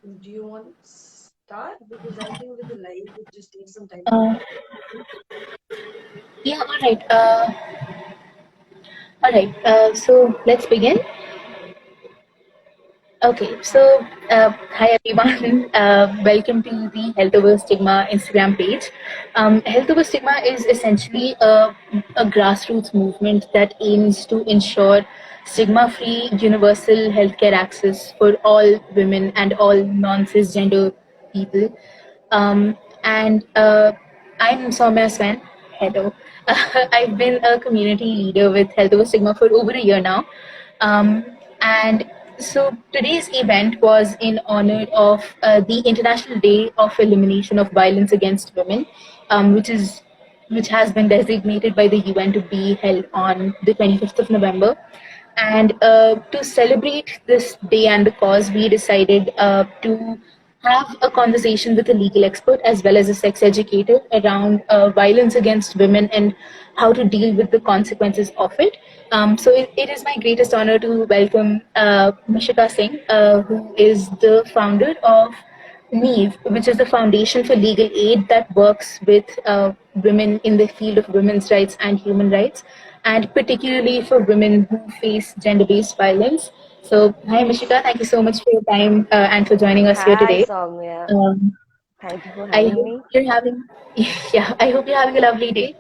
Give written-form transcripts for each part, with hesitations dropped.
Do you want to start? Because I think with the live, it just takes some time to Uh, load. yeah, all right. So let's begin. Okay, so hi everyone. Welcome to the Health Over Stigma Instagram page. Health Over Stigma is essentially a grassroots movement that aims to ensure stigma free universal healthcare access for all women and all non cisgender people. And I'm Soumya Sven. Hello. I've been a community leader with Health Over Stigma for over a year now. Um, and so today's event was in honor of the International Day of Elimination of Violence Against Women, which has been designated by the UN to be held on the 25th of November. And to celebrate this day and the cause, we decided to have a conversation with a legal expert as well as a sex educator around violence against women and how to deal with the consequences of it. So it is my greatest honor to welcome Mishika Singh, who is the founder of Neev, which is the Foundation for Legal Aid that works with women in the field of women's rights and human rights, and particularly for women who face gender based violence. So, hi, Mishika. Thank you so much for your time and for joining us here Hi, today. Soumya. Um, Thank you for I having hope me. you're having, yeah, I hope you're having a lovely day.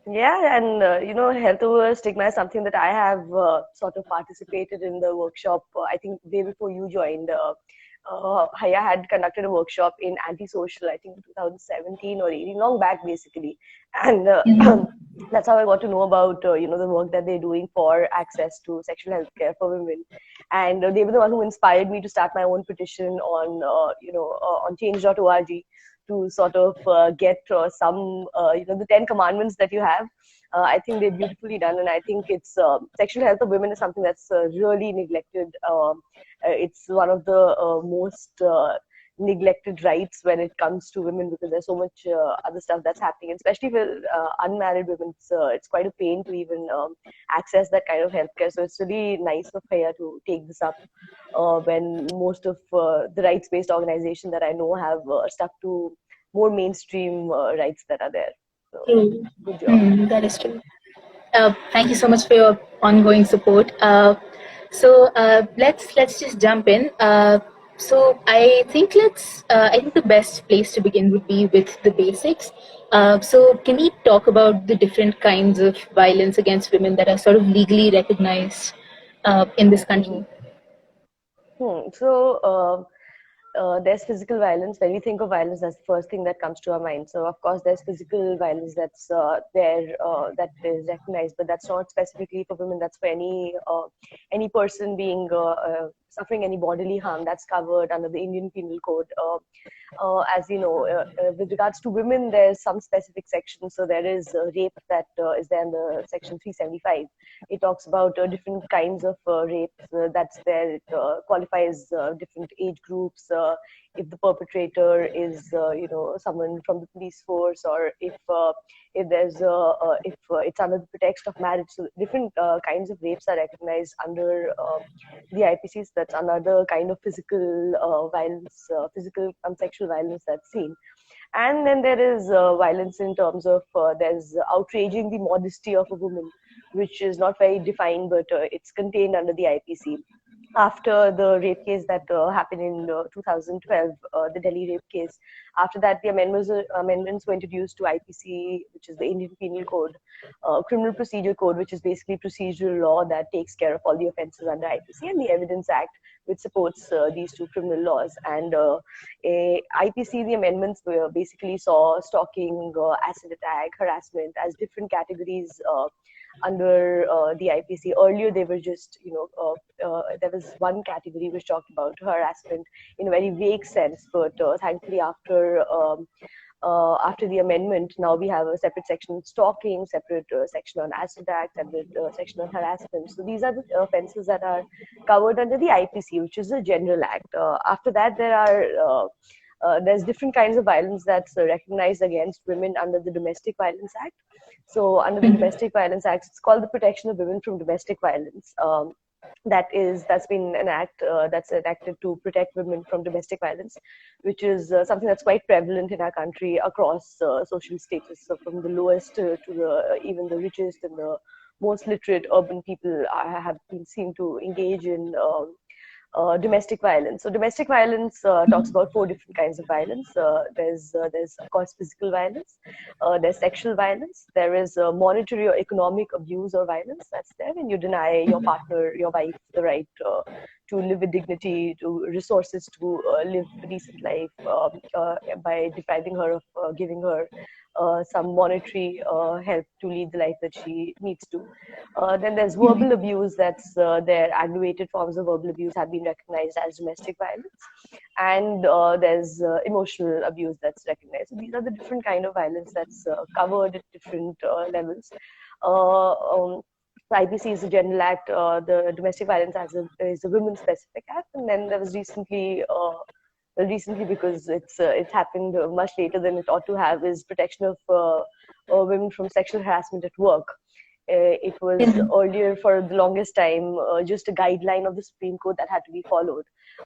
Yeah, and health over stigma is something that I have sort of participated in the workshop. I think day before you joined, Haiyya had conducted a workshop in antisocial, I think 2017 or 18, long back basically, and Mhm. that's how I got to know about the work that they're doing for access to sexual health care for women. And they were the one who inspired me to start my own petition on on change.org to sort of get some the 10 commandments that you have. I think they're beautifully done, and I think it's sexual health of women is something that's really neglected. It's one of the most neglected rights when it comes to women, because there's so much other stuff that's happening, especially for unmarried women. It's quite a pain to even access that kind of healthcare. So it's really nice of Haiyya to take this up when most of the rights-based organizations that I know have stuck to more mainstream rights that are there. So True. good job. That is true. Thank you so much for your ongoing support. So let's just jump in. I think the best place to begin would be with the basics. So can we talk about the different kinds of violence against women that are sort of legally recognized in this country? Mhm. So there's physical violence. When we think of violence, that's the first thing that comes to our mind. So of course, there's physical violence that's there that is recognized, but that's not specifically for women. That's for any person being suffering any bodily harm. That's covered under the Indian Penal Code. As you know, with regards to women, there's some specific sections. So there is rape that is there in the section 375. It talks about different kinds of rape that's there. It qualifies different age groups. If the perpetrator is, someone from the police force, or if there's if it's under the pretext of marriage. So different kinds of rapes are recognized under the IPCs. That's another kind of physical violence, physical sexual violence that's seen. And then there is violence in terms of there's outraging the modesty of a woman, which is not very defined, but it's contained under the IPC. After the rape case that happened in 2012, the Delhi rape case, after that the amendments were introduced to IPC, which is the Indian Penal Code, Criminal Procedure Code, which is basically procedural law that takes care of all the offences under IPC, and the Evidence Act, which supports these two criminal laws. And IPC, the amendments were basically saw stalking, acid attack, harassment as different categories under the IPC. Earlier, they were just, there was one category which talked about harassment in a very vague sense, but thankfully, after the amendment, now we have a separate section on stalking, separate section on acid attack, separate section on harassment. So these are the offences that are covered under the IPC, which is a general act. After that, there's different kinds of violence that's recognized against women under the Domestic Violence Act. So under the Mhm. Domestic Violence Act, it's called the Protection of Women from Domestic Violence. that's been an act that's enacted to protect women from domestic violence, which is something that's quite prevalent in our country across social status. So from the lowest to the even the richest and the most literate urban people have been seen to engage in domestic violence. So domestic violence talks about four different kinds of violence. There's of course physical violence. There's sexual violence. There is monetary or economic abuse or violence. That's there when you deny your partner, your wife, the right to live with dignity, to resources to live a decent life by depriving her of giving her some monetary help to lead the life that she needs to. Then there's verbal abuse. That's their aggravated forms of verbal abuse have been recognized as domestic violence, and there's emotional abuse that's recognized. So these are the different kind of violence that's covered at different levels. The IPC is a general act. The domestic violence is a women-specific act, and then there was recently because it's happened much later than it ought to have, is protection of women from sexual harassment at work. It was earlier for the longest time just a guideline of the Supreme Court that had to be followed.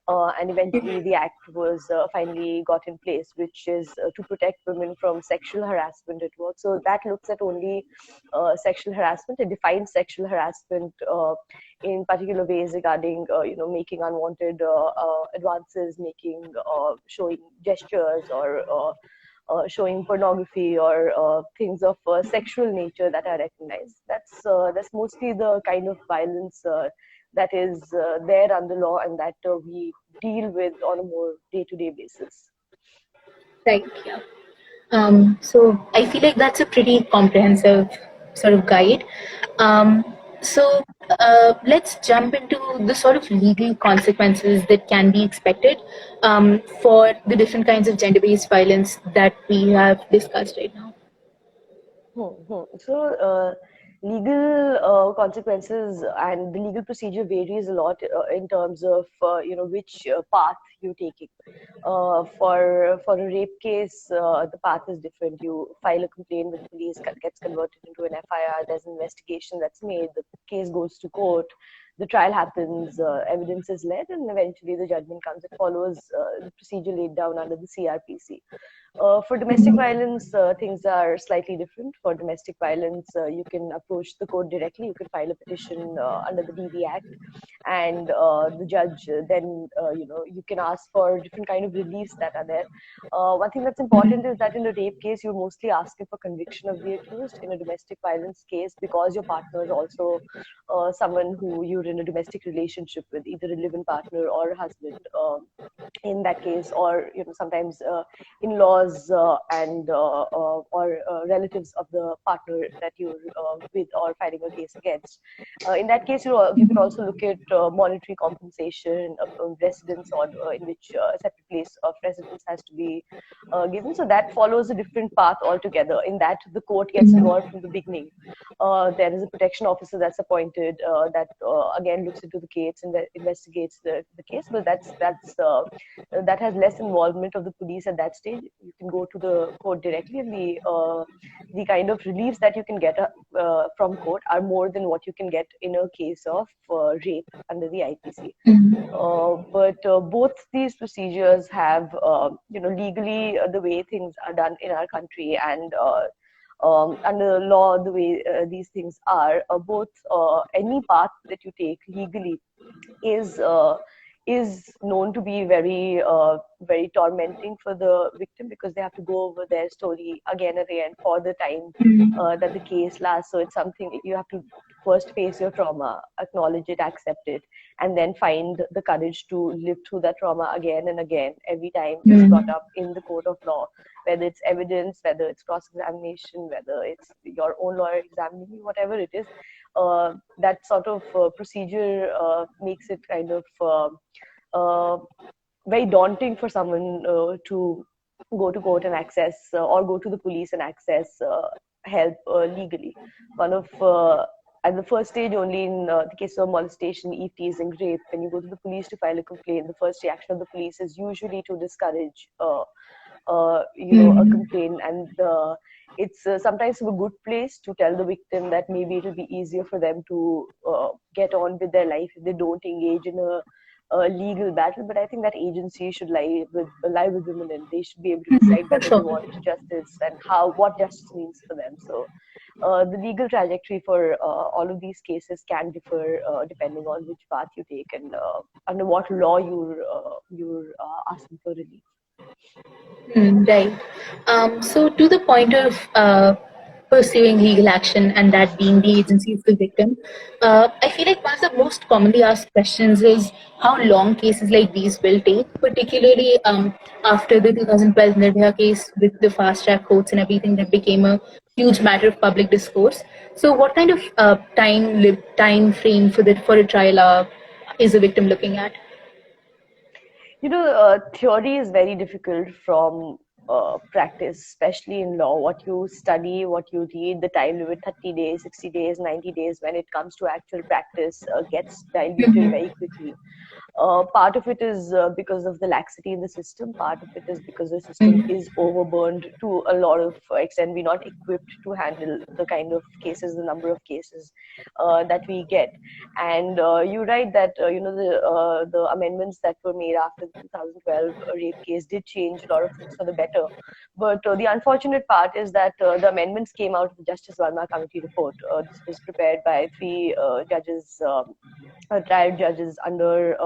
And eventually the act was finally got in place, which is to protect women from sexual harassment at work. So that looks at only sexual harassment. It defines sexual harassment in particular ways regarding, making unwanted advances, showing gestures or showing pornography or things of sexual nature that are recognized. That's mostly the kind of violence that is there under law and that we deal with on a more day-to-day basis. Right. Yeah. So I feel like that's a pretty comprehensive sort of guide. Um, so let's jump into the sort of legal consequences that can be expected for the different kinds of gender-based violence that we have discussed right now. So, legal consequences and the legal procedure varies a lot in terms of which path you're taking. For a rape case, the path is different. You file a complaint with the police, gets converted into an FIR. There's an investigation that's made. The case goes to court. The trial happens. Evidence is led, and eventually the judgment comes. It follows the procedure laid down under the CRPC. For domestic violence, things are slightly different. For domestic violence, you can approach the court directly. You can file a petition under the DV Act, and the judge then, you can ask for different kind of reliefs that are there. One thing that's important is that in a rape case, you're mostly asking for conviction of the accused. In a domestic violence case, because your partner is also someone who you're in a domestic relationship with, either a live-in partner or a husband. In that case, or sometimes in-laws and or relatives of the partner that you're with or filing a case against. In that case, you can also look at monetary compensation of residence, or in which a separate place of residence has to be given. So that follows a different path altogether. In that, the court gets involved from the beginning. There is a protection officer that's appointed that again looks into the case and investigates the case, but that has less involvement of the police at that stage. You can go to the court directly, and the kind of reliefs that you can get from court are more than what you can get in a case of rape under the IPC. But both these procedures have, legally the way things are done in our country and under law, the way these things are, both any path that you take legally is known to be very tormenting for the victim, because they have to go over their story again and again for the time that the case lasts. So it's something you have to first face your trauma, acknowledge it, accept it, and then find the courage to live through that trauma again and again every time it's brought up in the court of law, whether it's evidence, whether it's cross-examination, whether it's your own lawyer examining you, whatever it is. That sort of procedure makes it kind of very daunting for someone to go to court and access or go to the police and access help legally. At the first stage, only in the case of molestation, eve teasing, rape, when you go to the police to file a complaint, the first reaction of the police is usually to discourage a Mm-hmm. complaint, and it's sometimes a good place to tell the victim that maybe it'll be easier for them to get on with their life if they don't engage in a legal battle. But I think that agency should lie with women, and they should be able to decide For whether they sure. want justice and what justice means for them. So the legal trajectory for all of these cases can differ depending on which path you take and under what law you're asking for relief. Right. So, to the point of pursuing legal action and that being the agency of the victim, I feel like one of the most commonly asked questions is how long cases like these will take, particularly after the 2012 Nirbhaya case with the fast track courts and everything that became a huge matter of public discourse. So, what kind of time frame for a trial is the victim looking at? Theory is very difficult from practice, especially in law. What you study, what you read, the time limit, 30 days, 60 days, 90 days, when it comes to actual practice, gets diluted very quickly. Part of it is because of the laxity in the system. Part of it is because the system Mhm. is overburned to a lot of extent. We're not equipped to handle the kind of cases, the number of cases that we get. And you're right that the amendments that were made after the 2012 rape case did change a lot of things for the better. But the unfortunate part is that the amendments came out of the Justice Verma Committee report. This was prepared by three judges. Trial judges under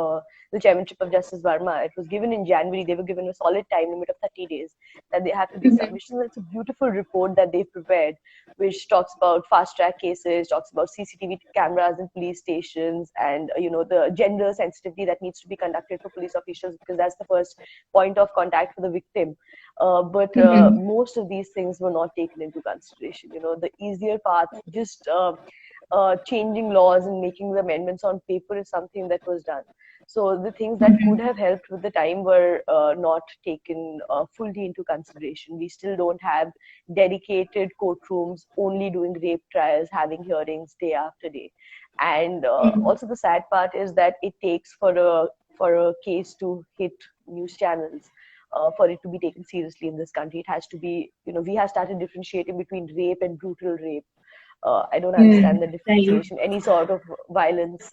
the chairmanship of Justice Verma. It was given in January. They were given a solid time limit of 30 days that they have to do Mhm. submissions. It's a beautiful report that they've prepared, which talks about fast track cases, talks about CCTV cameras in police stations, and the gender sensitivity that needs to be conducted for police officials, because that's the first point of contact for the victim. But Mhm. most of these things were not taken into consideration. The easier path, just changing laws and making the amendments on paper, is something that was done. So the things that could Mhm. have helped with the time were not taken fully into consideration. We still don't have dedicated courtrooms only doing rape trials, having hearings day after day. And Mhm. also the sad part is that it takes for a case to hit news channels. For it to be taken seriously in this country, it has to be, we have started differentiating between rape and brutal rape. I don't understand the Right. differentiation. Any sort of violence,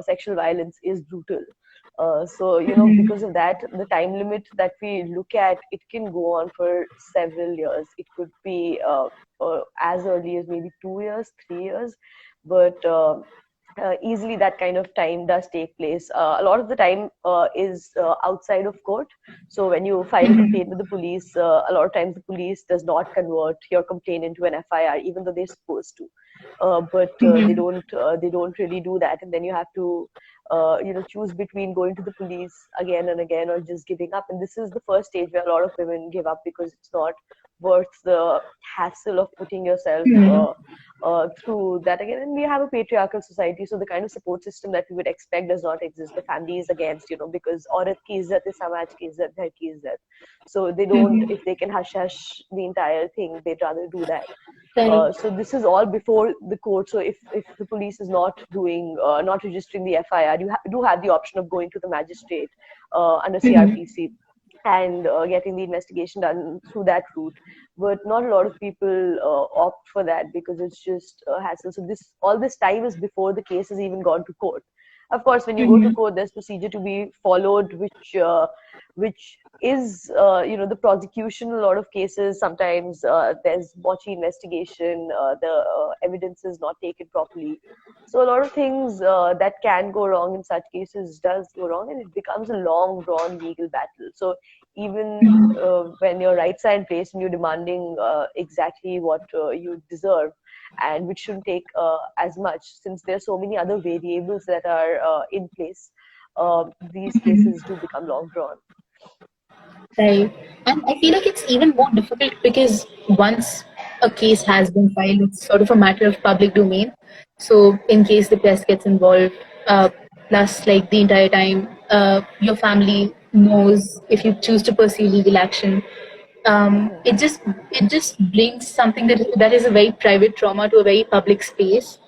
sexual violence, is brutal. So, Mhm. because of that, the time limit that we look at, it can go on for several years. It could be as early as maybe 2 years, 3 years, but easily that kind of time does take place. A lot of the time is outside of court. So when you file a Mhm. complaint with the police, a lot of times the police does not convert your complaint into an FIR, even though they're supposed to. But they Mhm. don't. They don't really do that, and then you have to, choose between going to the police again and again or just giving up. And this is the first stage where a lot of women give up, because it's not worth the hassle of putting yourself Mhm. through that again. And we have a patriarchal society, so the kind of support system that we would expect does not exist. The family is against, because औरत की इज्जत is समाज की इज्जत, घर की इज्जत. So they don't, Mhm. if they can hush hush the entire thing, they'd rather do that. Right. So this is all before the court. So if the police is not doing, not registering the FIR, you do have the option of going to the magistrate under Mhm. CRPC and getting the investigation done through that route. But not a lot of people opt for that because it's just a hassle. So all this time is before the case has even gone to court. Of course, when you go to Mhm. court, there's procedure to be followed, which is, the prosecution. A lot of cases, sometimes there's botchy investigation, the evidence is not taken properly. So a lot of things that can go wrong in such cases does go wrong, and it becomes a long drawn legal battle. So even Mhm. when your rights are in place and you're demanding exactly what you deserve, and which shouldn't take as much, since there are so many other variables that are in place, these Mhm. cases do become long drawn. Right. And I feel like it's even more difficult because once a case has been filed, it's sort of a matter of public domain. So, in case the press gets involved, plus like the entire time, your family knows if you choose to pursue legal action. It just brings something that is a very private trauma to a very public space,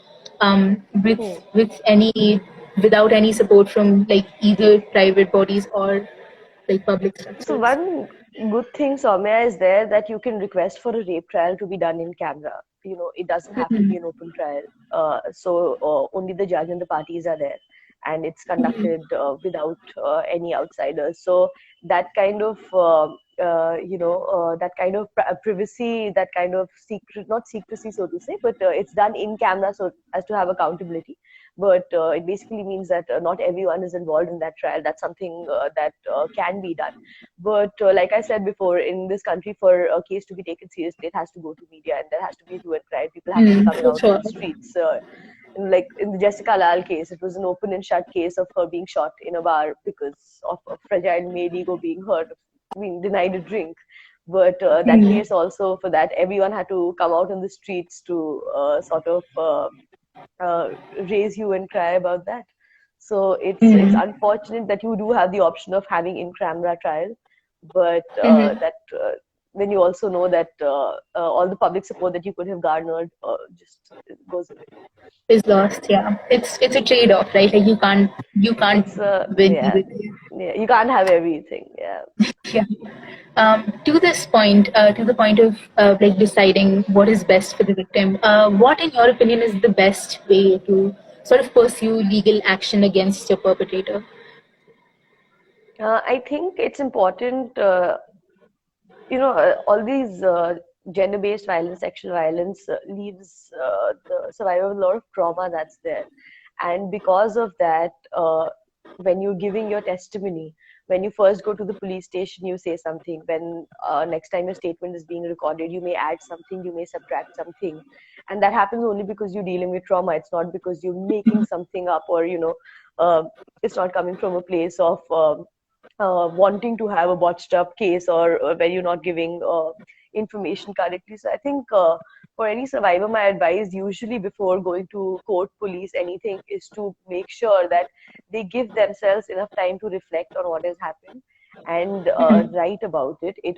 with Hmm. with any without any support from like either private bodies or like public So structures. one good thing, Soumya, is there that you can request for a rape trial to be done in camera. It doesn't have to be an open trial. So only the judge and the parties are there, and it's conducted without any outsiders. So that kind of that kind of privacy, that kind of secret, not secrecy, so to say, but it's done in camera so as to have accountability. But it basically means that not everyone is involved in that trial. That's something that can be done. But like I said before, in this country, for a case to be taken seriously, it has to go to media, and there has to be a hue and cry. People have to be coming For out on sure. the streets. Like in the Jessica Lal case, it was an open and shut case of her being shot in a bar because of a fragile male ego being hurt, being denied a drink. But that case also, for that, everyone had to come out on the streets to sort of uh, raise hue and cry about that. So it's unfortunate that you do have the option of having in camera trial, but that then you also know that all the public support that you could have garnered just goes away. Is lost. Yeah, it's a trade off, right? Like you can't It's win everything. yeah, you can't have everything. Yeah. Yeah. To the point of like deciding what is best for the victim, what, in your opinion, is the best way to sort of pursue legal action against your perpetrator? I think it's important. All these gender-based violence, sexual violence leaves the survivor with a lot of trauma that's there. And because of that, when you're giving your testimony, when you first go to the police station, you say something. When next time your statement is being recorded, you may add something, you may subtract something. And that happens only because you're dealing with trauma. It's not because you're making something up, or, it's not coming from a place of wanting to have a botched up case, or where you're not giving information correctly. So I think for any survivor, my advice usually before going to court, police, anything, is to make sure that they give themselves enough time to reflect on what has happened and write about it. It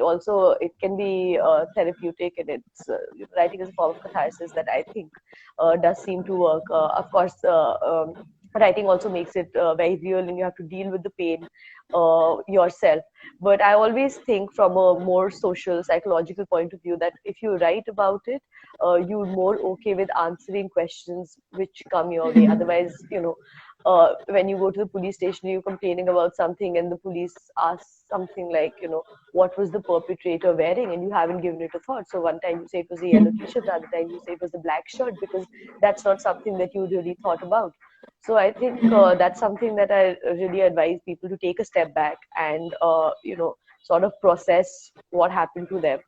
can be therapeutic, and it's writing is a form of catharsis that I think does seem to work. Of course, writing also makes it very real, and you have to deal with the pain yourself. But I always think from a more social, psychological point of view that if you write about it, you're more okay with answering questions which come your way. Otherwise, when you go to the police station, you're complaining about something, and the police asks something like, what was the perpetrator wearing, and you haven't given it a thought. So one time you say it was a yellow t-shirt, the other time you say it was a black shirt, because that's not something that you really thought about. So I think that's something that I really advise people to take a step back and sort of process what happened to them,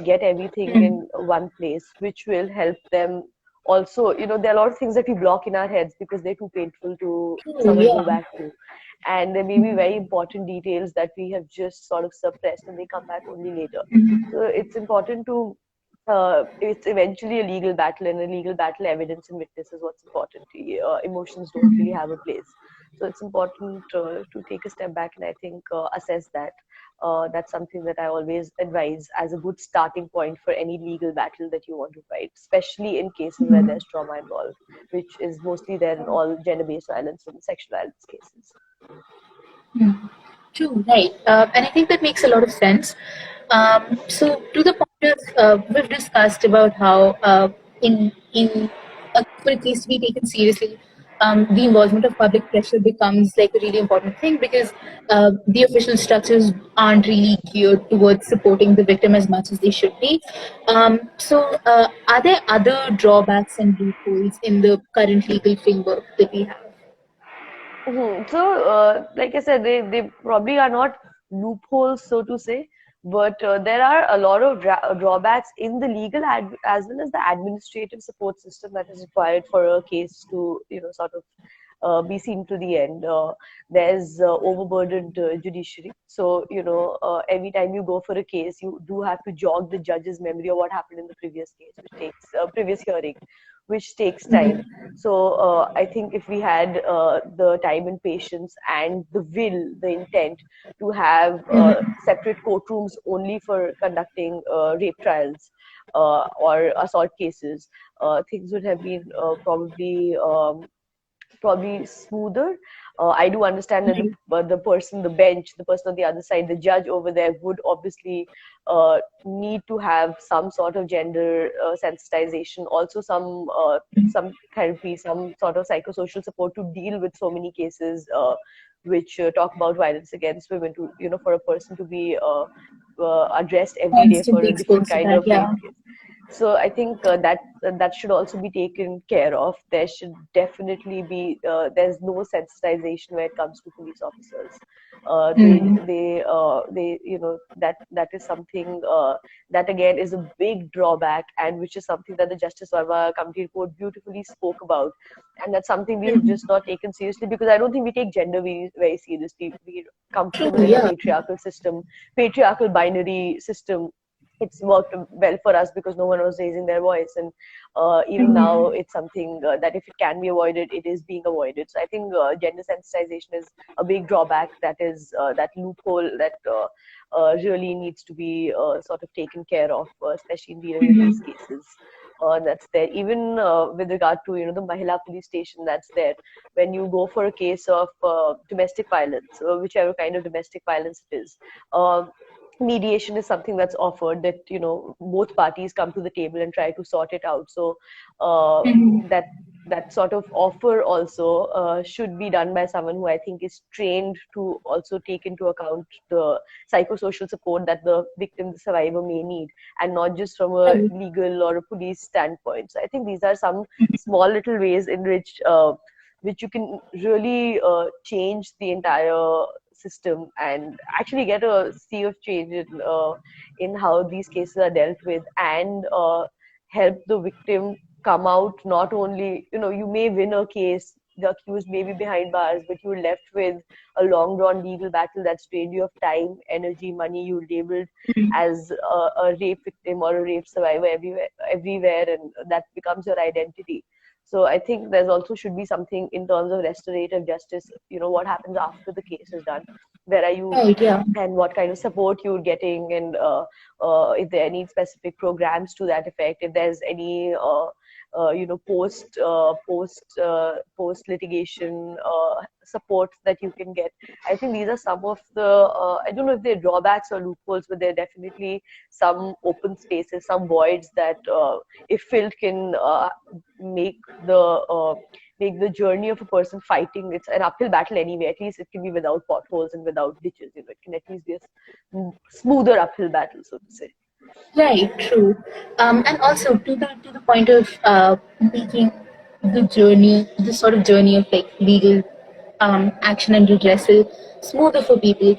get everything in one place, which will help them. Also, there are a lot of things that we block in our heads because they're too painful to Oh, sort of go yeah. back to, and there may be very important details that we have just sort of suppressed, and they come back only later. So it's important to it's eventually a legal battle, and a legal battle, evidence and witness is what's important. Emotions don't really have a place. So it's important to take a step back, and I think assess that. That's something that I always advise as a good starting point for any legal battle that you want to fight, especially in cases where there's trauma involved, which is mostly there in all gender-based violence and sexual violence cases. True, right. And I think that makes a lot of sense. So, to the point of, we've discussed about how for a case to be taken seriously, the involvement of public pressure becomes like a really important thing because the official structures aren't really geared towards supporting the victim as much as they should be. Are there other drawbacks and loopholes in the current legal framework that we have? So, like I said, they probably are not loopholes, so to say, but there are a lot of drawbacks in the legal as well as the administrative support system that is required for a case to, sort of be seen to the end. There's overburdened judiciary. So, every time you go for a case, you do have to jog the judge's memory of what happened in the previous case, which takes previous hearing, which takes time. So I think if we had the time and patience and the will, the intent to have separate courtrooms only for conducting rape trials or assault cases, things would have been probably probably smoother. I do understand that the person, the bench, the person on the other side, the judge over there would obviously need to have some sort of gender sensitization, also some therapy, some sort of psychosocial support to deal with so many cases which talk about violence against women. To for a person to be addressed every day for Constantly a different exposed to kind that, of rape yeah. case. So I think that should also be taken care of. There should definitely be there's no sensitization when it comes to police officers. They that is something that again is a big drawback, and which is something that the Justice Verma committee report beautifully spoke about, and that's something we have just not taken seriously, because I don't think we take gender very, very seriously. We're True, comfortable in a yeah. patriarchal system, patriarchal binary system. It's worked well for us because no one was raising their voice, and even now it's something that if it can be avoided, it is being avoided. So I think gender sensitization is a big drawback, that is that loophole that really needs to be sort of taken care of, especially in dealing with these cases. That's there. Even with regard to the Mahila police station, that's there. When you go for a case of domestic violence, whichever kind of domestic violence it is, mediation is something that's offered, that both parties come to the table and try to sort it out. So that that sort of offer also should be done by someone who I think is trained to also take into account the psychosocial support that the victim, the survivor, may need, and not just from a legal or a police standpoint. So I think these are some small little ways in which you can really change the entire system and actually get a sea of change in how these cases are dealt with, and help the victim come out. Not only, you may win a case, the accused may be behind bars, but you're left with a long drawn legal battle that's drained you of time, energy, money. You're labeled as a rape victim or a rape survivor everywhere, and that becomes your identity. So I think there's also should be something in terms of restorative justice. What happens after the case is done? Where are you, Right, yeah. and what kind of support you're getting, and if there are any specific programs to that effect, if there's any post litigation support that you can get. I think these are some of the I don't know if they're drawbacks or loopholes, but they're definitely some open spaces, some voids that if filled can make the uh, make the journey of a person fighting. It's an uphill battle anyway. At least it can be without potholes and without ditches. It can at least be a smoother uphill battle, so to say. Right, true. And also to the point of making the journey, this sort of journey of like legal action and redressal smoother for people.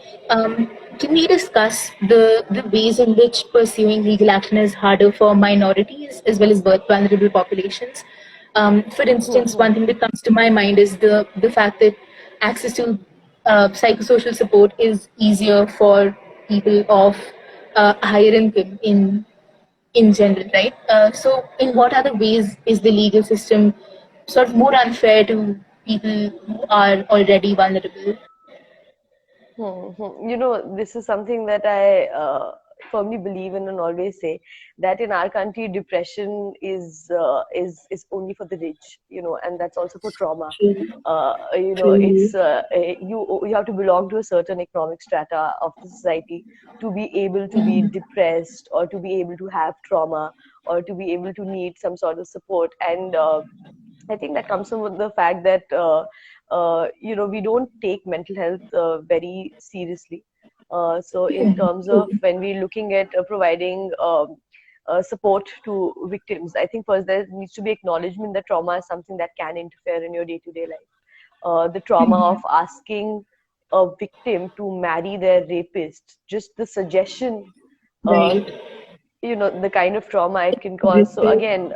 Can we discuss the ways in which pursuing legal action is harder for minorities as well as vulnerable populations? For instance, one thing that comes to my mind is the fact that access to psychosocial support is easier for people of higher income in general, right? So, in what other ways is the legal system sort of more unfair to people who are already vulnerable? This is something that I firmly believe in and always say, that in our country, depression is only for the rich, and that's also for trauma. True, It's true. you have to belong to a certain economic strata of the society to be able to be depressed, or to be able to have trauma, or to be able to need some sort of support. And I think that comes from the fact that we don't take mental health very seriously. So in terms of when we're looking at providing support to victims, I think first there needs to be acknowledgement that trauma is something that can interfere in your day-to-day life. The trauma of asking a victim to marry their rapist, just the suggestion, uh, Right. the kind of trauma it can cause. So True. again,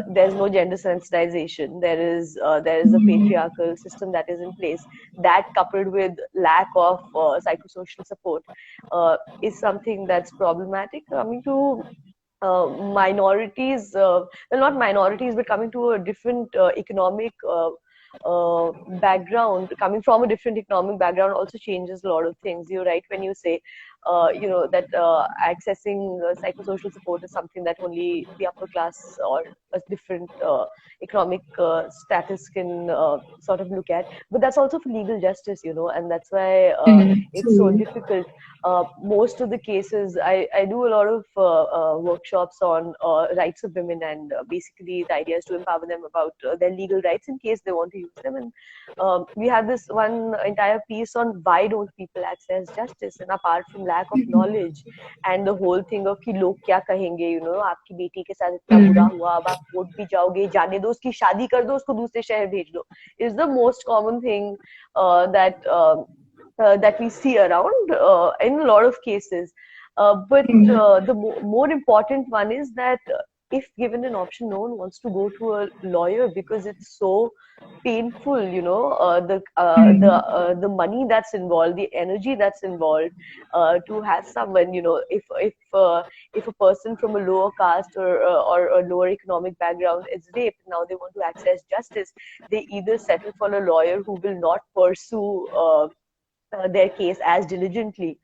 there's no gender sensitization. There is a patriarchal system that is in place. That, coupled with lack of psychosocial support, is something that's problematic. Coming to minorities, well, not minorities, but coming to a different economic background, coming from a different economic background also changes a lot of things. You're right when you say that accessing psychosocial support is something that only the upper class or a different economic status can sort of look at. But that's also for legal justice, and that's why it's so True. difficult. Most of the cases, I do a lot of workshops on rights of women, and basically the idea is to empower them about their legal rights in case they want to use them. And we have this one entire piece on why don't people access justice, and apart from lack of knowledge and the whole thing of कि लोग क्या कहेंगे, आपकी बेटी के साथ इतना बुरा Mm. हुआ, अब आप कोर्ट भी जाओगे, जाने दो, उसकी शादी कर दो, उसको दूसरे शहर भेज दो, is the most common thing that we see around in a lot of cases. But the more important one is that if given an option, no one wants to go to a lawyer because it's so painful. The money that's involved, the energy that's involved, to have someone, if a person from a lower caste or a lower economic background is raped, now they want to access justice. They either settle for a lawyer who will not pursue their case as diligently,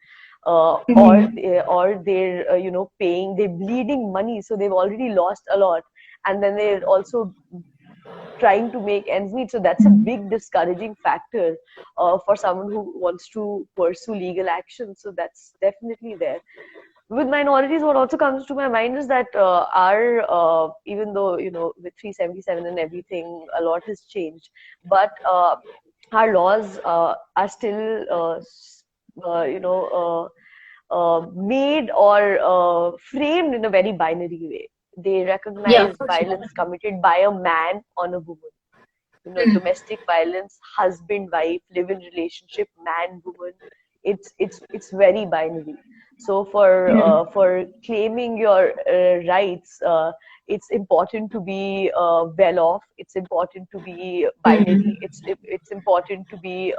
or they're paying, they're bleeding money, so they've already lost a lot, and then they're also trying to make ends meet. So that's a big discouraging factor for someone who wants to pursue legal action. So that's definitely there. With minorities, what also comes to my mind is that our even though with 377 and everything, a lot has changed, but our laws are still made or framed in a very binary way. They Yeah, recognize for sure. violence committed by a man on a woman. Domestic violence, husband, wife, live-in relationship, man, woman. It's very binary. So for claiming your rights, it's important to be well off. It's important to be binary. It's important to be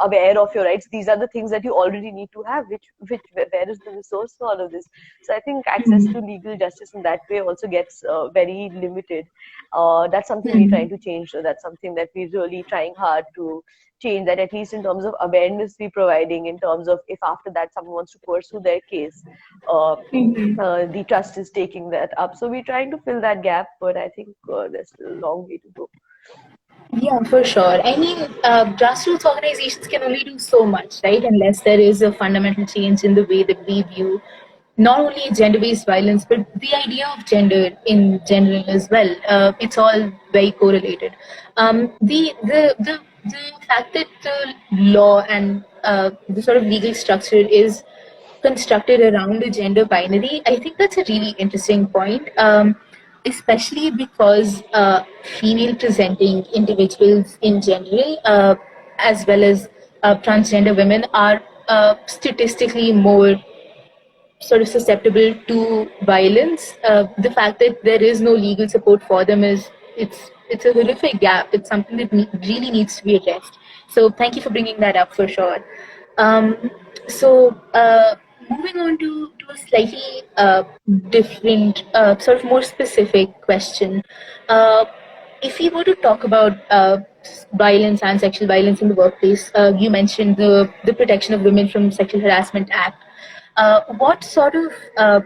aware of your rights. These are the things that you already need to have. Where is the resource for all of this? So I think access to legal justice in that way also gets very limited. That's something we're trying to change. So that's something that we're really trying hard to change, that at least in terms of awareness we're providing, in terms of if after that someone wants to pursue their case, the trust is taking that up. So we're trying to fill that gap, but I think there's still a long way to go. Yeah, for sure. I mean, grassroots organizations can only do so much, right? Unless there is a fundamental change in the way that we view not only gender based violence, but the idea of gender in general as well. It's all very correlated. The fact that the law and the sort of legal structure is constructed around a gender binary, I think that's a really interesting point. Especially because female presenting individuals in general, as well as transgender women, are statistically more sort of susceptible to violence. The fact that there is no legal support for them is it's a horrific gap. It's something that really needs to be addressed. So thank you for bringing that up for sure. Um, so moving on to a slightly different, sort of more specific question. Uh, if we were to talk about violence and sexual violence in the workplace, you mentioned the Protection of Women from Sexual Harassment Act. What sort of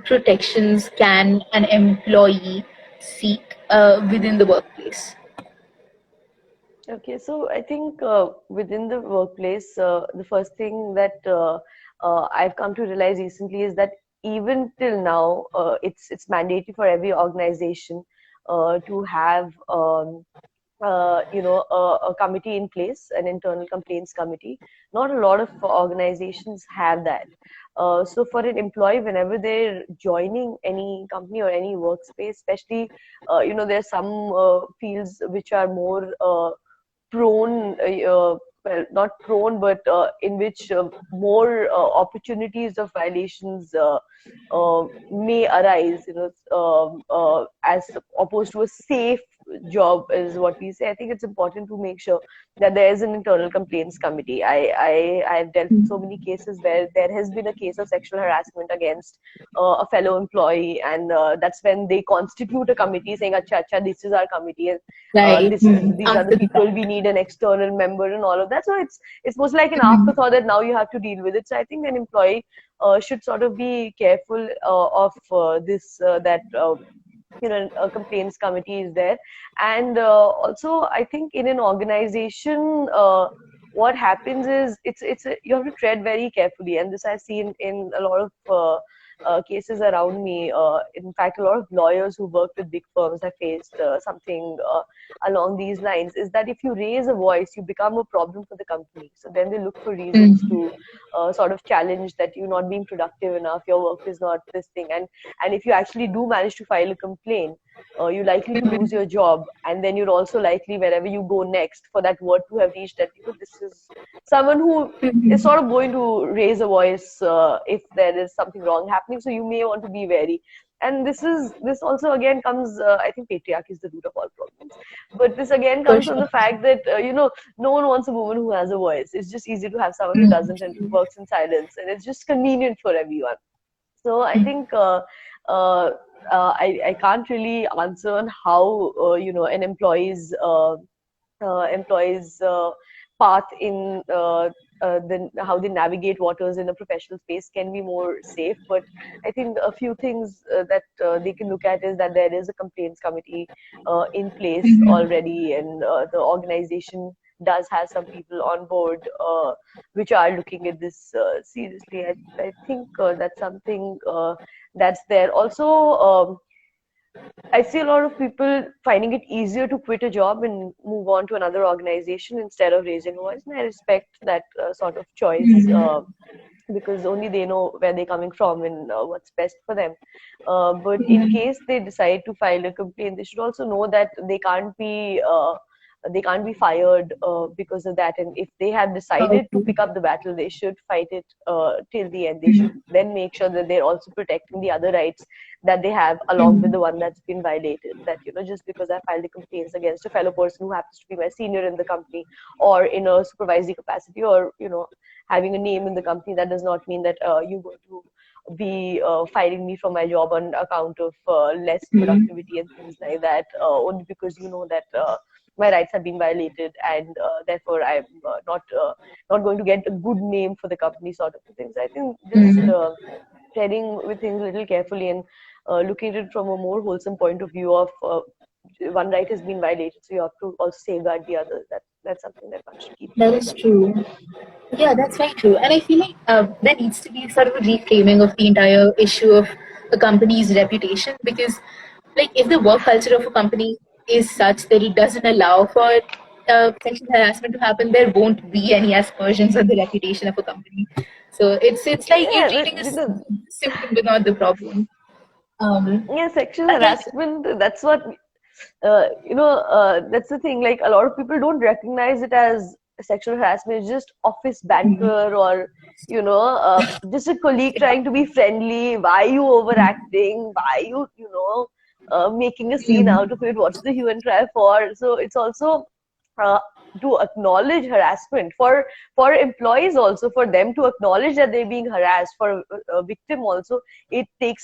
protections can an employee seek within the workplace? Okay, so I think within the workplace, the first thing that I've come to realize recently is that even till now, it's mandatory for every organization to have a committee in place, an internal complaints committee. Not a lot of organizations have that. So for an employee, whenever they're joining any company or any workspace, especially, there's some fields which are more prone, well, not prone, but in which more opportunities of violations may arise, as opposed to a safe job is what we say, I think it's important to make sure that there is an internal complaints committee. I've dealt with so many cases where there has been a case of sexual harassment against a fellow employee, and that's when they constitute a committee saying, "Acha, acha, this is our committee, and Right. these are the After the people. fact. We need an external member and all of that." So it's most like an afterthought that now you have to deal with it. So I think an employee should sort of be careful of this that a complaints committee is there. And also I think in an organization what happens is you have to tread very carefully, and this I've seen in a lot of cases around me. In fact, a lot of lawyers who work with big firms have faced something along these lines, is that if you raise a voice, you become a problem for the company. So then they look for reasons to sort of challenge that you're not being productive enough, your work is not this thing. And if you actually do manage to file a complaint, you're likely to lose your job, and then you're also likely, wherever you go next, for that word to have reached that this is someone who is sort of going to raise a voice if there is something wrong happening. So you may want to be wary. And this also again comes, I think patriarchy is the root of all problems, but this again For comes from sure. the fact that no one wants a woman who has a voice. It's just easy to have someone who doesn't and works in silence, and it's just convenient for everyone. So I think uh, I can't really answer on how an employee's path in how they navigate waters in a professional space can be more safe. But I think a few things that they can look at is that there is a complaints committee in place already, and the organization does have some people on board which are looking at this seriously. I think that's something that's there. Also, I see a lot of people finding it easier to quit a job and move on to another organization instead of raising a voice, and I respect that sort of choice. Because only they know where they're coming from and what's best for them. But in case they decide to file a complaint, they should also know that they can't be fired because of that. And if they have decided to pick up the battle, they should fight it till the end. They should then make sure that they're also protecting the other rights that they have along with the one that's been violated. That just because I filed a complaint against a fellow person who happens to be my senior in the company or in a supervisory capacity, or having a name in the company, that does not mean that you're going to be firing me from my job on account of less productivity and things like that, only because you know that my rights have been violated, and therefore I'm not going to get a good name for the company, sort of things. I think just treading with things a little carefully and looking at it from a more wholesome point of view of one right has been violated, so you have to also safeguard the other. That's something that one should keep in That mind is also. true. Yeah, that's very true. And I feel like there needs to be sort of a reframing of the entire issue of a company's reputation, because, like, if the work culture of a company is such that it doesn't allow for sexual harassment to happen, there won't be any aspersions on the reputation of a company. So it's like you're Yeah, treating a symptom but not the problem. Um, yeah, sexual again, harassment. That's what that's the thing. Like, a lot of people don't recognize it as sexual harassment. It's just office banter, or just a colleague trying to be friendly. Why you overacting? Why making a scene out of it? What's the hue and cry for? So it's also uh, to acknowledge harassment for employees, also for them to acknowledge that they're being harassed. For a victim also, it takes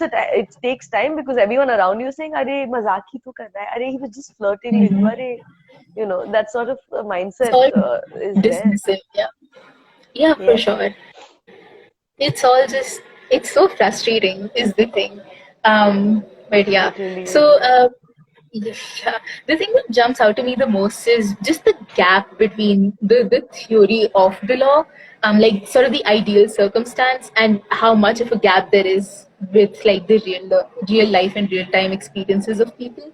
time, because everyone around you is saying, "Arey, mazak hi to kar raha hai. Arey, he was just flirting with you. Arey," that sort of it's mindset all is there. dismissive. Yeah, yeah, for Yes, sure. It's all just, it's so frustrating is the thing. But yeah, it really is. so Yeah. yeah, the thing that jumps out to me the most is just the gap between the theory of the law, like sort of the ideal circumstance, and how much of a gap there is with like the real life and real time experiences of people.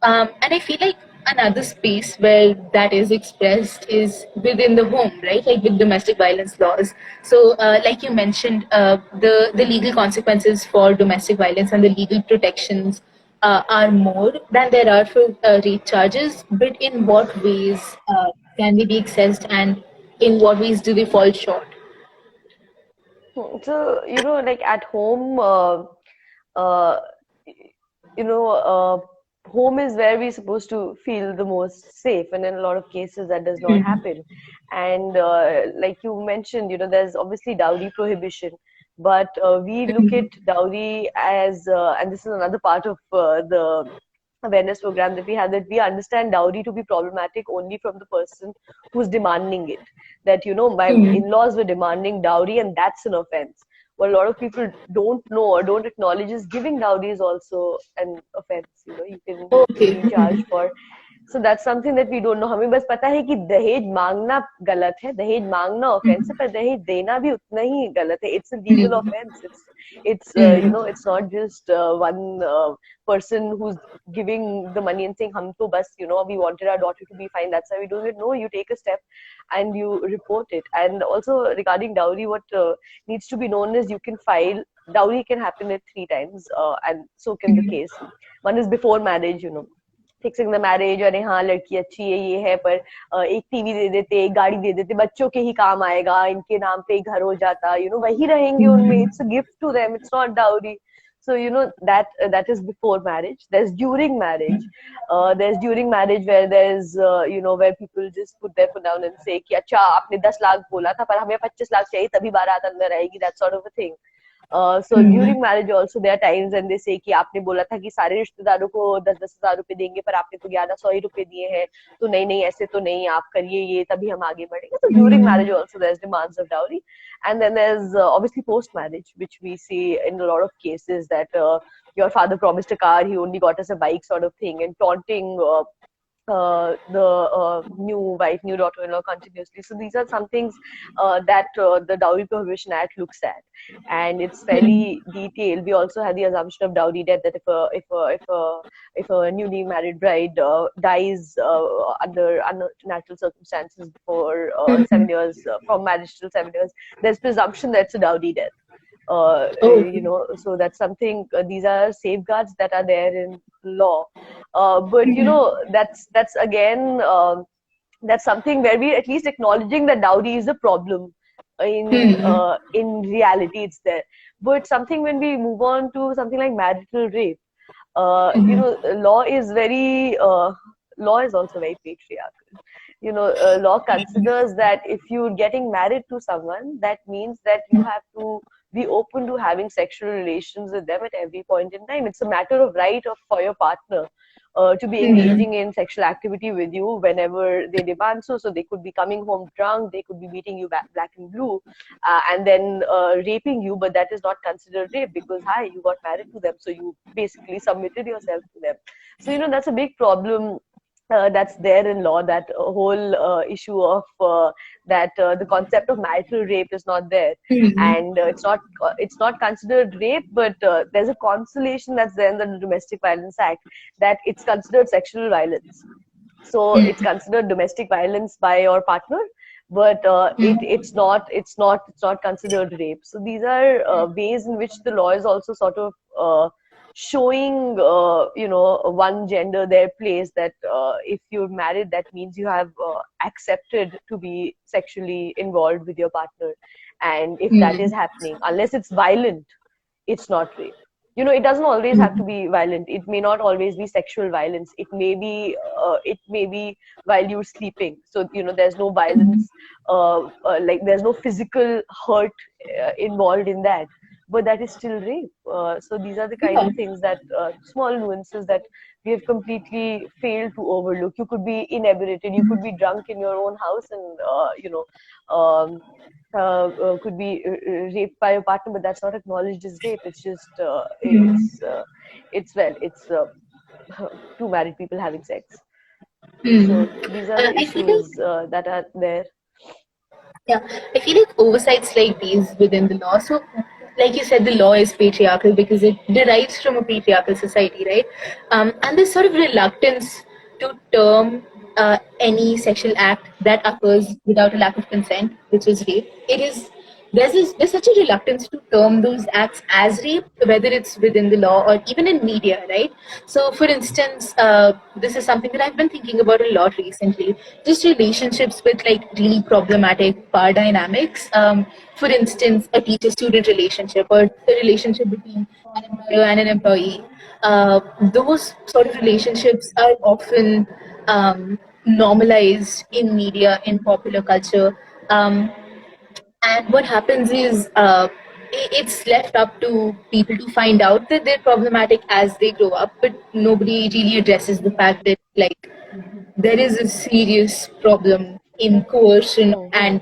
And I feel like another space where that is expressed is within the home, right? Like with domestic violence laws. So, like you mentioned, the legal consequences for domestic violence and the legal protections are more than there are for rape charges. But in what ways can they be accessed, and in what ways do they fall short? So, like at home, uh, you know, uh, home is where we're supposed to feel the most safe, and in a lot of cases that does not happen. And like you mentioned, there's obviously dowry prohibition, but we look at dowry as and this is another part of the awareness program that we have, that we understand dowry to be problematic only from the person who's demanding it. That my in-laws were demanding dowry, and that's an offense. What a lot of people don't know or don't acknowledge is giving dowry is also an offense. You can Okay. be charged for. So that's something that we don't know. हमें बस पता है कि दहेज मांगना गलत है, दहेज मांगना ऑफेंस है, पर दहेज देना भी उतना ही गलत है. It's a legal offense. It's not just one person who's giving the money and saying हम तो बस we wanted our daughter to be fine, that's why we do it. No, you take a step and you report it. And also regarding dowry, what needs to be known is you can file. Dowry can happen at 3 times, and so can the case. One is before marriage, fixing the marriage, अरे हाँ लड़की अच्छी है, ये है, पर एक TV दे देते, एक गाड़ी दे देते, बच्चों के ही काम आएगा, इनके नाम पे घर हो जाता, वही रहेंगे उनमें. It's a gift to them, it's not dowry. So that is before marriage. There's during marriage. There's during marriage where there's where people just put their foot down and say कि अच्छा आपने 10 लाख बोला था पर हमें 25 लाख चाहिए तभी बारात अंदर आएगी. That sort of a thing. So during marriage also there are times when they say कि आपने बोला था कि सारे रिश्तेदारों को 10-10 हजार रुपए देंगे पर आपने तो 1100 ही रुपए दिए हैं, तो नहीं नहीं ऐसे तो नहीं, आप करिए ये तभी हम आगे बढ़ेंगे. So during marriage also there's demands of dowry. And then there's obviously post marriage, which we see in a lot of cases, that your father promised a car, he only got us a bike, sort of thing, and taunting the new wife, new daughter-in-law continuously. So these are some things that the Dowry Prohibition Act looks at, and it's fairly detailed. We also have the assumption of dowry debt, that if a newly married bride dies under unnatural circumstances for 7 years, from marriage till 7 years, there's presumption that it's a dowry death. So that's something. These are safeguards that are there in law, but that's again that's something where we at least acknowledging that dowry is a problem. In reality, it's there. But something when we move on to something like marital rape, law is also very patriarchal. Law considers that if you're getting married to someone, that means that you have to be open to having sexual relations with them at every point in time. It's a matter of right for your partner to be engaging in sexual activity with you whenever they demand so. So they could be coming home drunk, they could be beating you black and blue, and then raping you, but that is not considered rape because, hi, you got married to them, so you basically submitted yourself to them. So, that's a big problem. That's there in law, that whole issue of that the concept of marital rape is not there, and it's not considered rape, but there's a consolation that's there in the Domestic Violence Act, that it's considered sexual violence. So it's considered domestic violence by your partner, but it's not considered rape. So these are ways in which the law is also sort of showing one gender their place, that if you're married, that means you have accepted to be sexually involved with your partner, and if that is happening, unless it's violent, it's not rape. It doesn't always have to be violent. It may not always be sexual violence. It may be while you're sleeping. So there's no violence, like there's no physical hurt involved in that, but that is still rape. So these are the kind of things that small nuances that we have completely failed to overlook. You could be inebriated, you could be drunk in your own house, and could be raped by your partner, but that's not acknowledged as rape. It's just it's two married people having sex. So these are the issues that are there. Yeah, I feel like oversights like these within the law. So, like you said, the law is patriarchal because it derives from a patriarchal society, right? And there's sort of reluctance to term any sexual act that occurs without a lack of consent, which is rape. It is there's such a reluctance to term those acts as rape, whether it's within the law or even in media, right? So, for instance, this is something that I've been thinking about a lot recently. Just relationships with like really problematic power dynamics. For instance, a teacher-student relationship or the relationship between an employer and an employee. Those sort of relationships are often normalized in media, in popular culture. And what happens is it's left up to people to find out that they're problematic as they grow up, but nobody really addresses the fact that like there is a serious problem in coercion Mm-hmm. and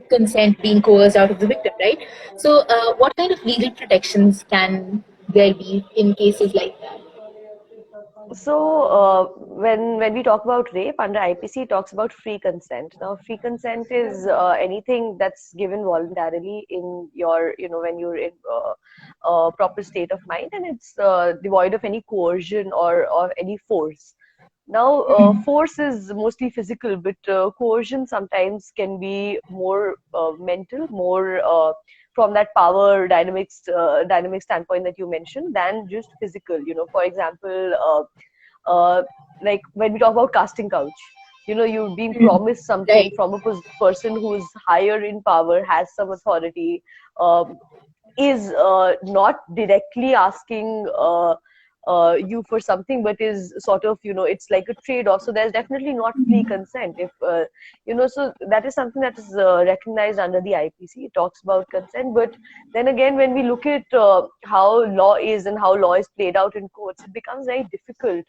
consent being coerced out of the victim, right? So, what kind of legal protections can there be in cases like that? So when we talk about rape under IPC, it talks about free consent. Now, free consent is anything that's given voluntarily in your, when you're in proper state of mind, and it's devoid of any coercion or any force. Now, force is mostly physical, but coercion sometimes can be more mental, more from that power dynamic standpoint that you mentioned, than just physical. For example, like when we talk about casting couch, you're being Mm. promised something Right. from a person who's higher in power, has some authority, um, is not directly asking you for something, but is sort of, it's like a trade-off. So there's definitely not free consent. If so that is something that is recognized under the IPC. It talks about consent, but then again, when we look at how law is and how law is played out in courts, it becomes very difficult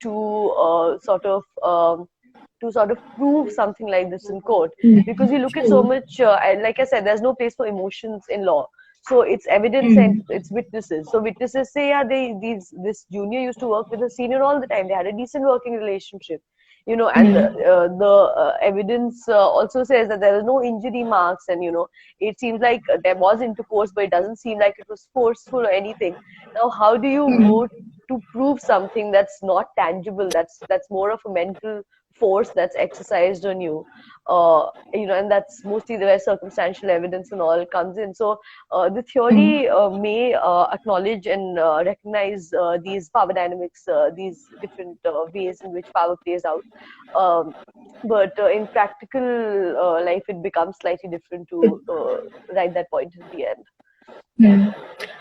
to sort of prove something like this in court, because you look at so True. much, like I said, there's no place for emotions in law. So it's evidence and Mm. it's witnesses. So witnesses say, yeah, this junior used to work with a senior all the time. They had a decent working relationship, and Mm. the evidence also says that there are no injury marks, and it seems like there was intercourse, but it doesn't seem like it was forceful or anything. Now, how do you Mm. go to prove something that's not tangible? That's more of a mental force that's exercised on you, and that's mostly where circumstantial evidence and all comes in. So the Mm. theory may acknowledge and recognize these power dynamics, these different ways in which power plays out. Um, but in practical life, it becomes slightly different to write that point at the end. Hmm.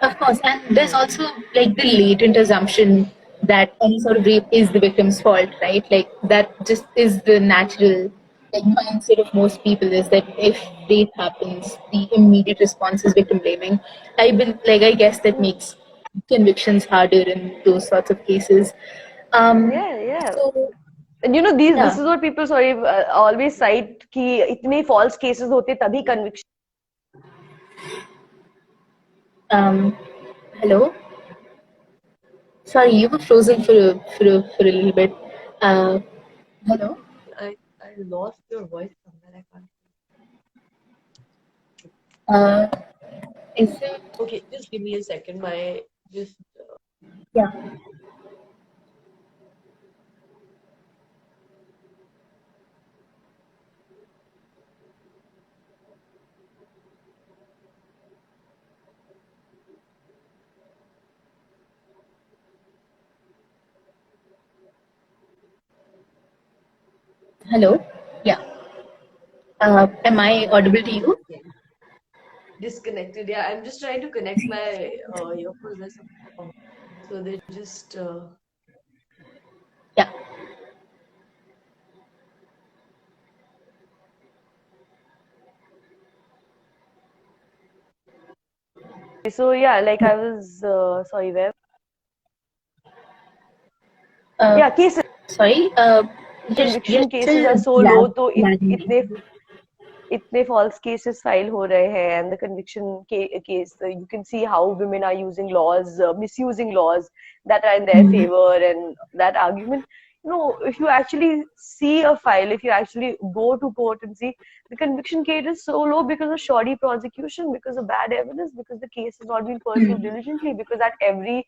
Of course, and there's Hmm. also like the latent assumption that any sort of rape is the victim's fault, right? Like that just is the natural like mindset of most people is that if rape happens, the immediate response is victim blaming. I guess that makes convictions harder in those sorts of cases. Um, Yeah, yeah. so And these this yeah. is what people sorry always cite कि इतने false cases होते तभी conviction. Um, hello. Sorry, you were frozen for a little bit. Uh, hello. I lost your voice somewhere. I can't. Uh, is it? Okay, just give me a second. My just Yeah. Hello. Yeah. Am I audible to you? okay. Disconnected. Yeah, I'm just trying to connect my earphones. There's some problem. So they just Yeah. So yeah, like I was sorry, where? Uh, Yeah, cases. sorry. You're Conviction cases are still so low, तो lagging. इतने false cases file हो रहे हैं, and the conviction case, you can see how women are using laws, misusing laws that are in their Mm. favor, and that argument. no, if you actually see a file, if you actually go to court and see, the conviction rate is so low because of shoddy prosecution, because of bad evidence, because the case has not been pursued diligently, because at every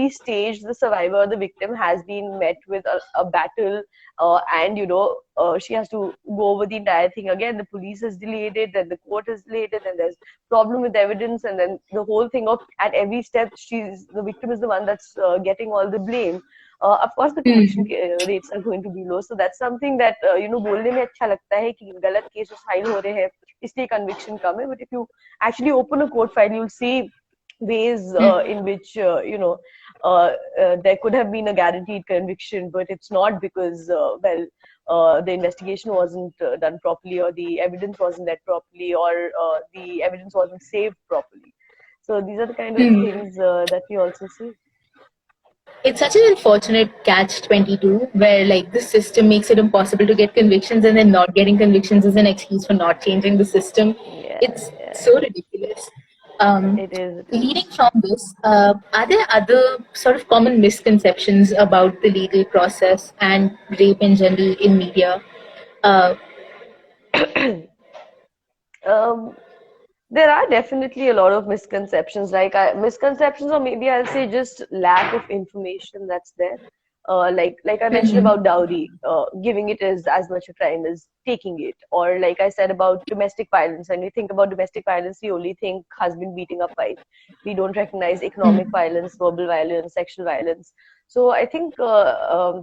stage the survivor, the victim, has been met with a battle, and she has to go over the entire thing again. The police has delayed it, then the court has delayed it, and there's problem with evidence, and then the whole thing of at every step the victim is the one that's getting all the blame. Of course the conviction rates are going to be low. So that's something that बोलने में अच्छा लगता है कि गलत cases file हो रहे हैं इसलिए conviction कम है, but if you actually open a court file you'll see ways in which there could have been a guaranteed conviction, but it's not because the investigation wasn't done properly, or the evidence wasn't read properly, or the evidence wasn't saved properly. So these are the kind of things that we also see. It's such an unfortunate catch-22 where like the system makes it impossible to get convictions, and then not getting convictions is an excuse for not changing the system. It's so ridiculous. It is. Leading from this, are there other sort of common misconceptions about the legal process and rape in general in media? There are definitely a lot of misconceptions, misconceptions, or maybe I'll say just lack of information that's there. Like I mentioned about dowry, giving it is as much a crime as taking it, or like I said about domestic violence. When we think about domestic violence, we only think husband beating up wife. We don't recognize economic violence, verbal violence, sexual violence. So I think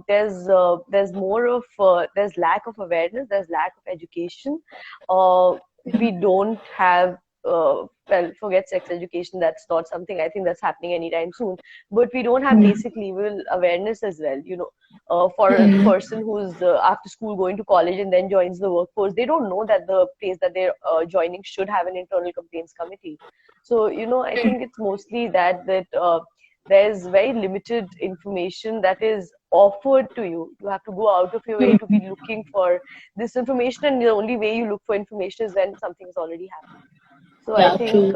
there's more of there's lack of awareness, there's lack of education. We don't have forget sex education. That's not something I think that's happening anytime soon. But we don't have basic legal awareness as well. For the person who's after school going to college and then joins the workforce, they don't know that the place that they're joining should have an internal complaints committee. So I think it's mostly that there's very limited information that is offered to you. You have to go out of your way to be looking for this information, and the only way you look for information is when something's already happened. So I think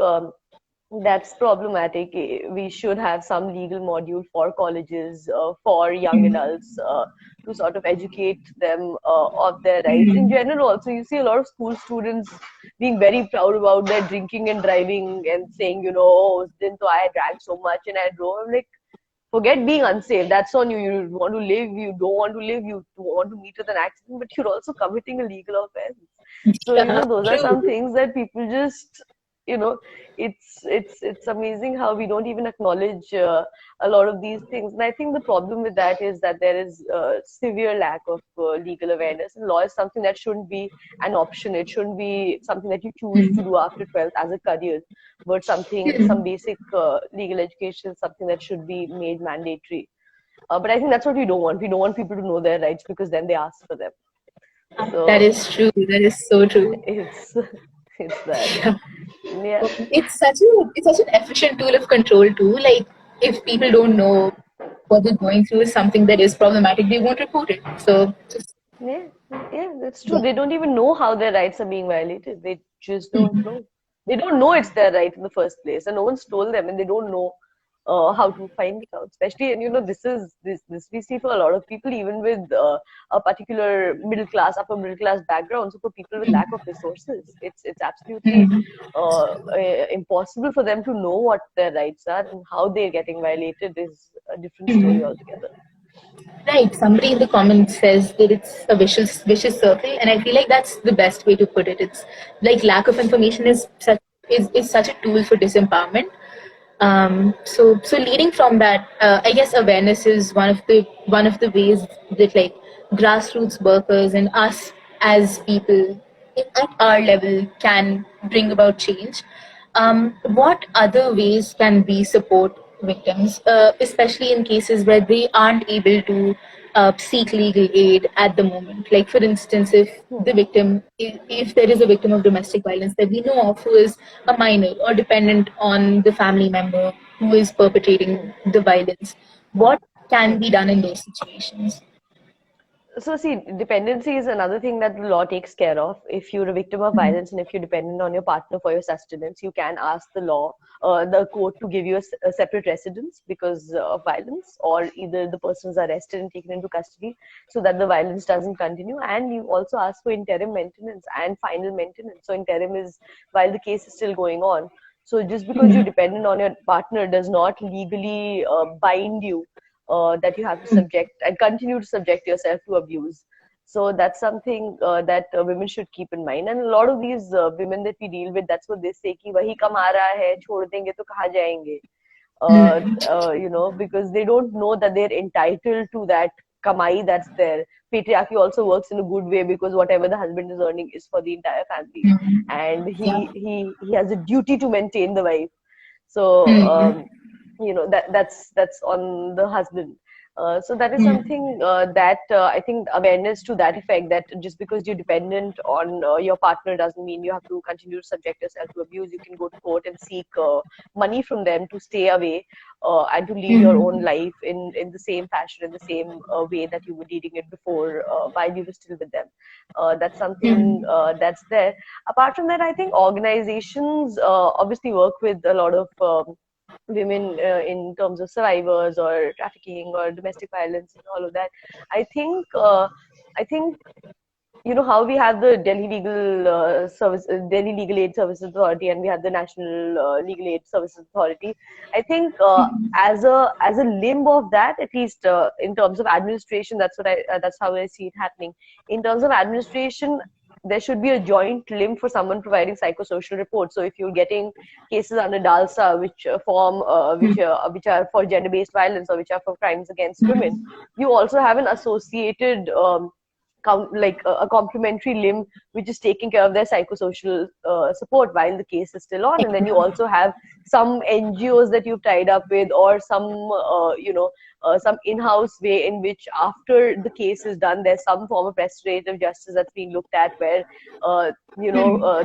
that's problematic. We should have some legal module for colleges, for young adults, to sort of educate them of their rights. In general, also, you see a lot of school students being very proud about their drinking and driving and saying, oh, didn't I drank so much and I drove. I'm like, forget being unsafe. That's on you. You want to live, you don't want to live, you want to meet with an accident, but you're also committing a legal offense. So, those are some things that people just, it's amazing how we don't even acknowledge a lot of these things. And I think the problem with that is that there is a severe lack of legal awareness. And law is something that shouldn't be an option. It shouldn't be something that you choose to do after 12th as a career, but some basic legal education, something that should be made mandatory. But I think that's what we don't want. We don't want people to know their rights because then they ask for them. So, that is true. That is so true. It's that. Yeah. It's such an efficient tool of control too. Like if people don't know what they're going through is something that is problematic, they won't report it. So yeah, that's true. They don't even know how their rights are being violated. They just don't know. They don't know it's their right in the first place, and no one's told them, and they don't know how to find it out. Especially, and this we see for a lot of people, even with a particular upper middle class background. So for people with lack of resources, it's absolutely impossible for them to know what their rights are, and how they're getting violated is a different story altogether. Right. Somebody in the comments says that it's a vicious circle, and I feel like that's the best way to put it. It's like lack of information is such a tool for disempowerment. So leading from that, I guess awareness is one of the ways that like grassroots workers and us as people at our level can bring about change. What other ways can we support victims, especially in cases where they aren't able to seek legal aid at the moment? Like, for instance, if there is a victim of domestic violence that we know of who is a minor or dependent on the family member who is perpetrating the violence, what can be done in those situations? So see, dependency is another thing that the law takes care of. If you're a victim of Mm-hmm. violence and if you're dependent on your partner for your sustenance, you can ask the law, the court to give you a separate residence because of violence, or either the person is arrested and taken into custody so that the violence doesn't continue. And you also ask for interim maintenance and final maintenance. So interim is while the case is still going on. So just because you're dependent on your partner does not legally bind you that you have to subject and continue to subject yourself to abuse. So that's something that women should keep in mind. And a lot of these women that we deal with, that's what they say, कि वही कमा रहा है, छोड़ देंगे तो कहाँ जाएंगे? Because they don't know that they're entitled to that kamai that's there. Patriarchy also works in a good way because whatever the husband is earning is for the entire family, and Yeah. he has a duty to maintain the wife. So that's on the husband. So that is something that I think awareness to that effect, that just because you're dependent on your partner doesn't mean you have to continue to subject yourself to abuse. You can go to court and seek money from them to stay away and to lead your own life in the same fashion, in the same way that you were leading it before while you were still with them. That's something that's there. Apart from that, I think organizations obviously work with a lot of women in terms of survivors or trafficking or domestic violence and all of that. I think how we have the Delhi Legal Aid Services Authority, and we have the National Legal Aid Services Authority. I think as a limb of that, at least in terms of administration, that's how I see it happening. In terms of administration, there should be a joint limb for someone providing psychosocial reports. So if you're getting cases under DALSA, which which are for gender-based violence or which are for crimes against women, you also have an associated like a complementary limb which is taking care of their psychosocial support while the case is still on. And then you also have some NGOs that you've tied up with, or some in-house way in which after the case is done, there's some form of restorative justice that's being looked at, where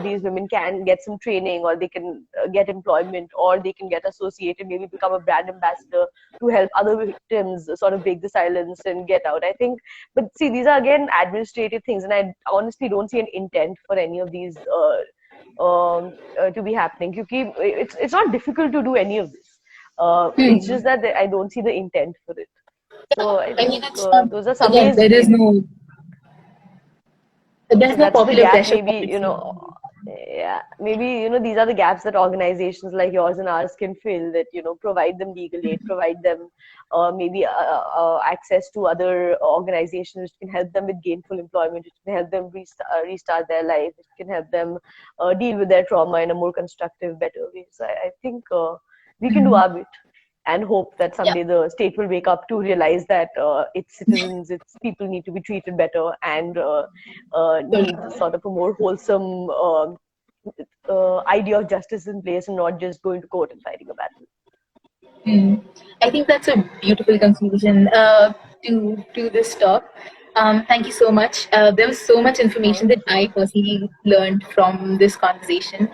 these women can get some training, or they can get employment, or they can get associated, maybe become a brand ambassador to help other victims sort of break the silence and get out. I think, but see, these are again administrative things, and I honestly don't see an intent for any of these to be happening. Because it's not difficult to do any of this. It's just that I don't see the intent for it. So I I mean, think it's not, those are some again, ways. there's So no that's the popular gap. pressure Maybe points. yeah, maybe these are the gaps that organizations like yours and ours can fill. That provide them legal aid, provide them maybe access to other organizations which can help them with gainful employment, which can help them restart their life, which can help them deal with their trauma in a more constructive, better way. So I think we can do our bit, and hope that Yeah. someday the state will wake up to realize that its citizens, its people need to be treated better, and need sort of a more wholesome idea of justice in place, and not just going to court and fighting a battle. I think that's a beautiful conclusion to this talk. Thank you so much. There was so much information Thank that I you. personally learned from this conversation.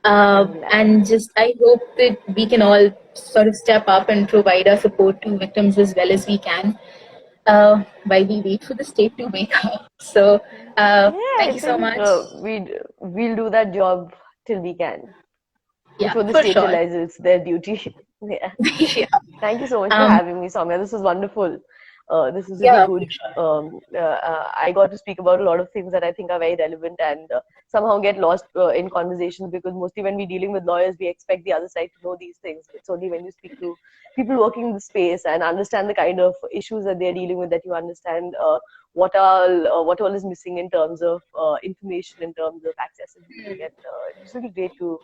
I'm glad. And just I hope that we can all sort of step up and provide our support to victims as well as we can while we wait for the state to wake up. So Yeah, thank I you so think much. we'll do that job till we can, Yeah, before the for state sure. realizes it's their duty. Yeah. Yeah. Thank you so much for Um, having me, Soumya. This was wonderful. This is really yeah, for good. sure. I got to speak about a lot of things that I think are very relevant, and somehow get lost in conversations, because mostly when we're dealing with lawyers, we expect the other side to know these things. It's only when you speak to people working in the space and understand the kind of issues that they're dealing with that you understand what all is missing in terms of information, in terms of accessibility. And it's really great to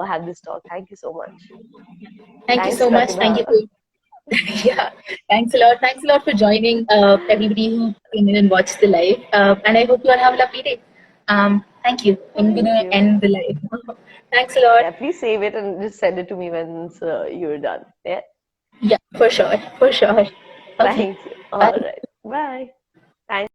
have this talk. Thank you so much. Thank you Thanks, so much. Thank you Pratibha. for yeah, thanks a lot. Thanks a lot for joining everybody who came in and watched the live. And I hope you all have a lovely day. Thank you. I'm going Thank to you. end the live. Thanks a lot. Yeah, please save it and just send it to me once you're done. Yeah. Yeah, for sure. For sure. Okay. Thank you. Bye. All right. Bye.